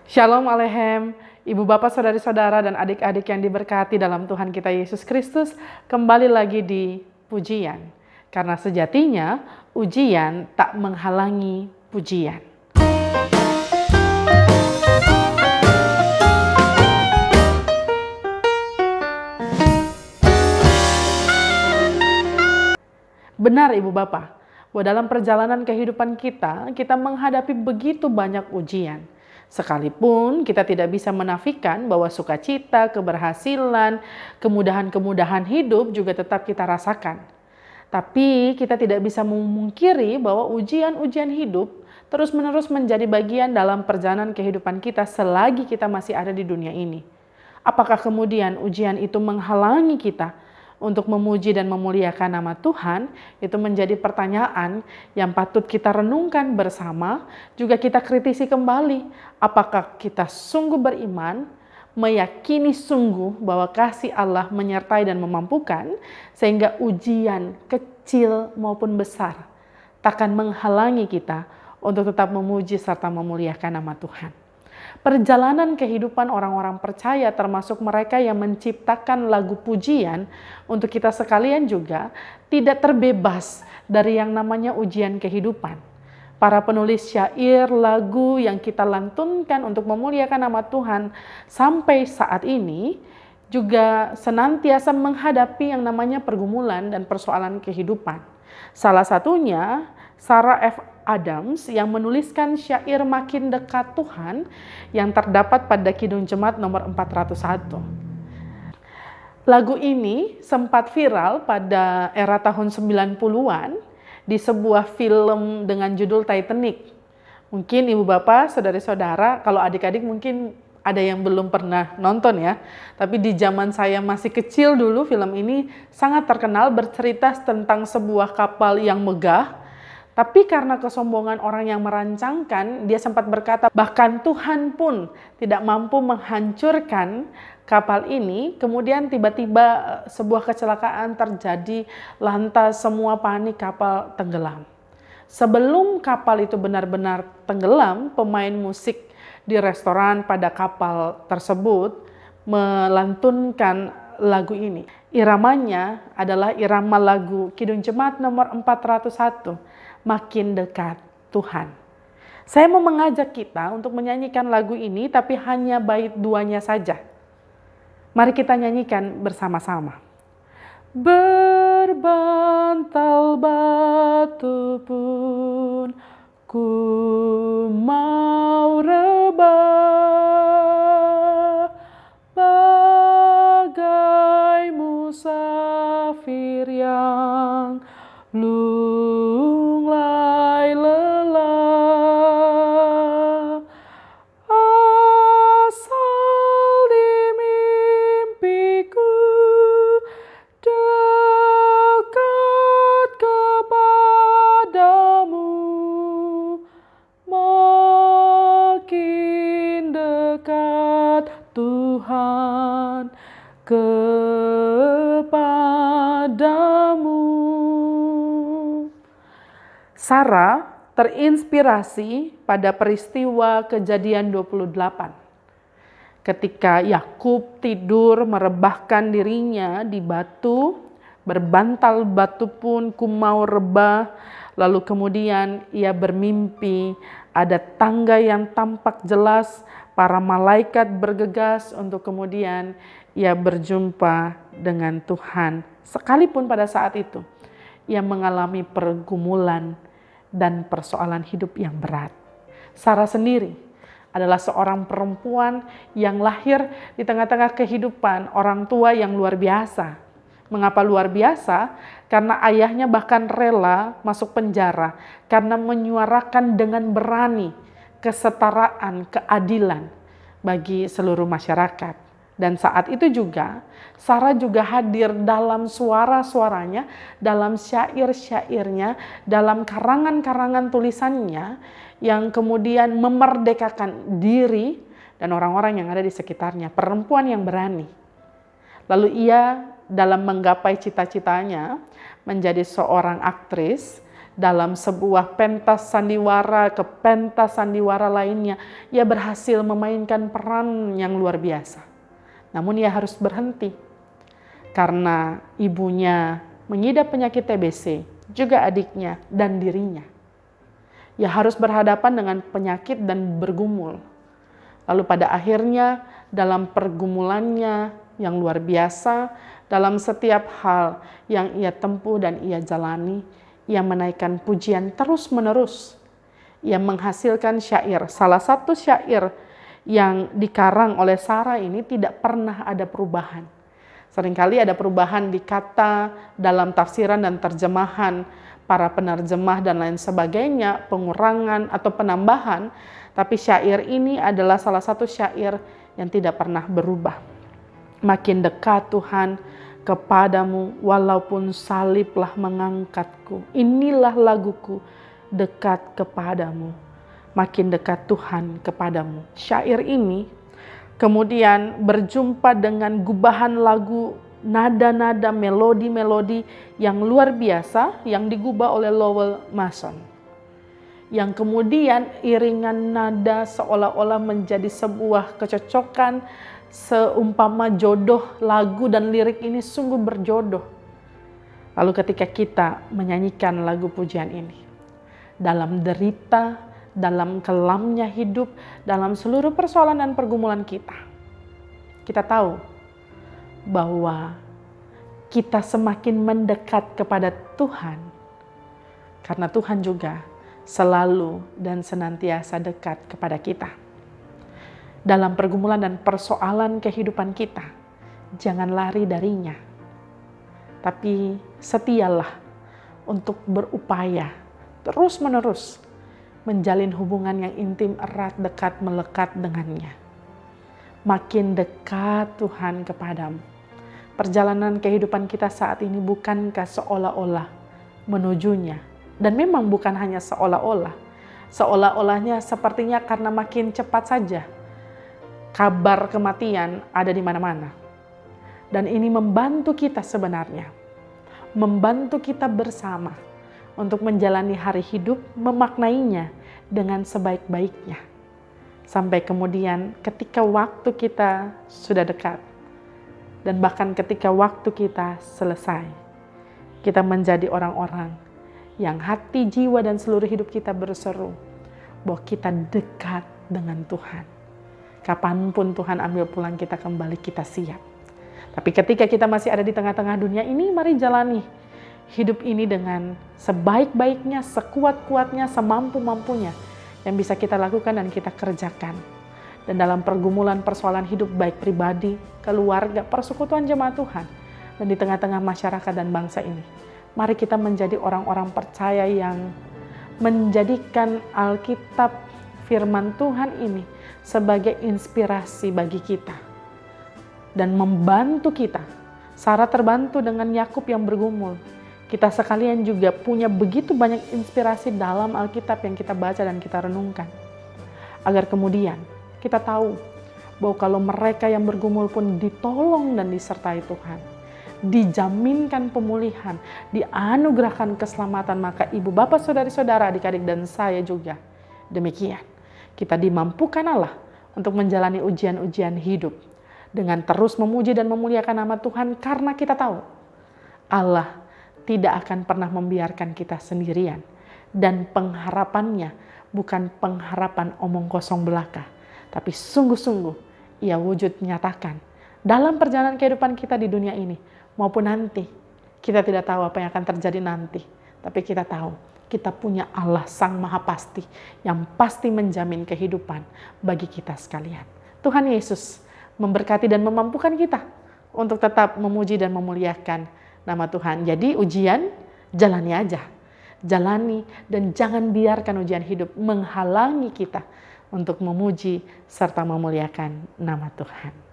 Shalom Alehem, Ibu Bapak, Saudari-saudara, dan adik-adik yang diberkati dalam Tuhan kita Yesus Kristus. Kembali lagi di pujian, karena sejatinya ujian tak menghalangi pujian. Benar Ibu Bapak, bahwa dalam perjalanan kehidupan kita menghadapi begitu banyak ujian. Sekalipun kita tidak bisa menafikan bahwa sukacita, keberhasilan, kemudahan-kemudahan hidup juga tetap kita rasakan. Tapi kita tidak bisa memungkiri bahwa ujian-ujian hidup terus-menerus menjadi bagian dalam perjalanan kehidupan kita selagi kita masih ada di dunia ini. Apakah kemudian ujian itu menghalangi kita untuk memuji dan memuliakan nama Tuhan? Itu menjadi pertanyaan yang patut kita renungkan bersama, juga kita kritisi kembali. Apakah kita sungguh beriman, meyakini sungguh bahwa kasih Allah menyertai dan memampukan, sehingga ujian kecil maupun besar takkan menghalangi kita untuk tetap memuji serta memuliakan nama Tuhan. Perjalanan kehidupan orang-orang percaya, termasuk mereka yang menciptakan lagu pujian untuk kita sekalian, juga tidak terbebas dari yang namanya ujian kehidupan. Para penulis syair, lagu yang kita lantunkan untuk memuliakan nama Tuhan sampai saat ini juga senantiasa menghadapi yang namanya pergumulan dan persoalan kehidupan. Salah satunya Sarah F. Adams yang menuliskan syair Makin Dekat Tuhan yang terdapat pada Kidung Jemaat nomor 401. Lagu ini sempat viral pada era tahun 90-an di sebuah film dengan judul Titanic. Mungkin Ibu Bapak, Saudari-saudara, kalau adik-adik mungkin ada yang belum pernah nonton ya. Tapi di zaman saya masih kecil dulu, film ini sangat terkenal, bercerita tentang sebuah kapal yang megah. Tapi karena kesombongan orang yang merancangkan, dia sempat berkata bahkan Tuhan pun tidak mampu menghancurkan kapal ini. Kemudian tiba-tiba sebuah kecelakaan terjadi, lantas semua panik, kapal tenggelam. Sebelum kapal itu benar-benar tenggelam, pemain musik di restoran pada kapal tersebut melantunkan lagu ini. Iramanya adalah irama lagu Kidung Jemaat nomor 401. Makin Dekat Tuhan. Saya mau mengajak kita untuk menyanyikan lagu ini, tapi hanya bait duanya saja. Mari kita nyanyikan bersama-sama. Berbantal batu pun ku mau rebah, bagai musafir yang lunglai lelah, asal di mimpiku dekat kepadamu, makin dekat Tuhan kepadamu. Sarah terinspirasi pada peristiwa Kejadian 28. Ketika Yakub tidur merebahkan dirinya di batu, berbantal batu pun ku mau rebah, lalu kemudian ia bermimpi ada tangga yang tampak jelas, para malaikat bergegas untuk kemudian ia berjumpa dengan Tuhan. Sekalipun pada saat itu ia mengalami pergumulan dan persoalan hidup yang berat. Sarah sendiri adalah seorang perempuan yang lahir di tengah-tengah kehidupan orang tua yang luar biasa. Mengapa luar biasa? Karena ayahnya bahkan rela masuk penjara karena menyuarakan dengan berani kesetaraan, keadilan bagi seluruh masyarakat. Dan saat itu juga Sarah juga hadir dalam suara-suaranya, dalam syair-syairnya, dalam karangan-karangan tulisannya yang kemudian memerdekakan diri dan orang-orang yang ada di sekitarnya. Perempuan yang berani. Lalu ia dalam menggapai cita-citanya menjadi seorang aktris, dalam sebuah pentas sandiwara ke pentas sandiwara lainnya, ia berhasil memainkan peran yang luar biasa. Namun ia harus berhenti karena ibunya mengidap penyakit TBC, juga adiknya dan dirinya. Ia harus berhadapan dengan penyakit dan bergumul. Lalu pada akhirnya dalam pergumulannya yang luar biasa, dalam setiap hal yang ia tempuh dan ia jalani, ia menaikkan pujian terus-menerus. Ia menghasilkan syair. Salah satu syair yang dikarang oleh Sarah ini tidak pernah ada perubahan. Seringkali ada perubahan di kata dalam tafsiran dan terjemahan para penerjemah dan lain sebagainya, pengurangan atau penambahan, tapi syair ini adalah salah satu syair yang tidak pernah berubah. Makin dekat Tuhan kepadamu, walaupun saliblah mengangkatku. Inilah laguku, dekat kepadamu. Makin dekat Tuhan kepadamu. Syair ini kemudian berjumpa dengan gubahan lagu, nada-nada, melodi-melodi yang luar biasa yang digubah oleh Lowell Mason. Yang kemudian iringan nada seolah-olah menjadi sebuah kecocokan, seumpama jodoh lagu dan lirik ini sungguh berjodoh. Lalu ketika kita menyanyikan lagu pujian ini, dalam derita, dalam kelamnya hidup, dalam seluruh persoalan dan pergumulan kita tahu bahwa kita semakin mendekat kepada Tuhan, karena Tuhan juga selalu dan senantiasa dekat kepada kita. Dalam pergumulan dan persoalan kehidupan kita, jangan lari darinya, tapi setialah untuk berupaya terus-menerus menjalin hubungan yang intim, erat, dekat, melekat dengannya. Makin dekat Tuhan kepadamu. Perjalanan kehidupan kita saat ini bukankah seolah-olah menujunya? Dan memang bukan hanya seolah-olah. Seolah-olahnya sepertinya karena makin cepat saja kabar kematian ada di mana-mana. Dan ini membantu kita sebenarnya. Membantu kita bersama untuk menjalani hari hidup, memaknainya dengan sebaik-baiknya. Sampai kemudian ketika waktu kita sudah dekat, dan bahkan ketika waktu kita selesai, kita menjadi orang-orang yang hati, jiwa, dan seluruh hidup kita berseru bahwa kita dekat dengan Tuhan. Kapanpun Tuhan ambil pulang kita kembali, kita siap. Tapi ketika kita masih ada di tengah-tengah dunia ini, mari jalani hidup ini dengan sebaik-baiknya, sekuat-kuatnya, semampu-mampunya yang bisa kita lakukan dan kita kerjakan. Dan dalam pergumulan persoalan hidup baik pribadi, keluarga, persekutuan jemaat Tuhan, dan di tengah-tengah masyarakat dan bangsa ini, mari kita menjadi orang-orang percaya yang menjadikan Alkitab firman Tuhan ini sebagai inspirasi bagi kita dan membantu kita. Sarah terbantu dengan Yakub yang bergumul. Kita sekalian juga punya begitu banyak inspirasi dalam Alkitab yang kita baca dan kita renungkan. Agar kemudian kita tahu bahwa kalau mereka yang bergumul pun ditolong dan disertai Tuhan, dijaminkan pemulihan, dianugerahkan keselamatan, maka ibu bapak saudari-saudara, adik-adik dan saya juga demikian. Kita dimampukan Allah untuk menjalani ujian-ujian hidup dengan terus memuji dan memuliakan nama Tuhan, karena kita tahu Allah tidak akan pernah membiarkan kita sendirian, dan pengharapannya bukan pengharapan omong kosong belaka, tapi sungguh-sungguh ia wujud nyatakan dalam perjalanan kehidupan kita di dunia ini maupun nanti. Kita tidak tahu apa yang akan terjadi nanti, tapi kita tahu kita punya Allah Sang Maha Pasti yang pasti menjamin kehidupan bagi kita sekalian. Tuhan Yesus memberkati dan memampukan kita untuk tetap memuji dan memuliakan nama Tuhan. Jadi ujian, jalani aja. Jalani dan jangan biarkan ujian hidup menghalangi kita untuk memuji serta memuliakan nama Tuhan.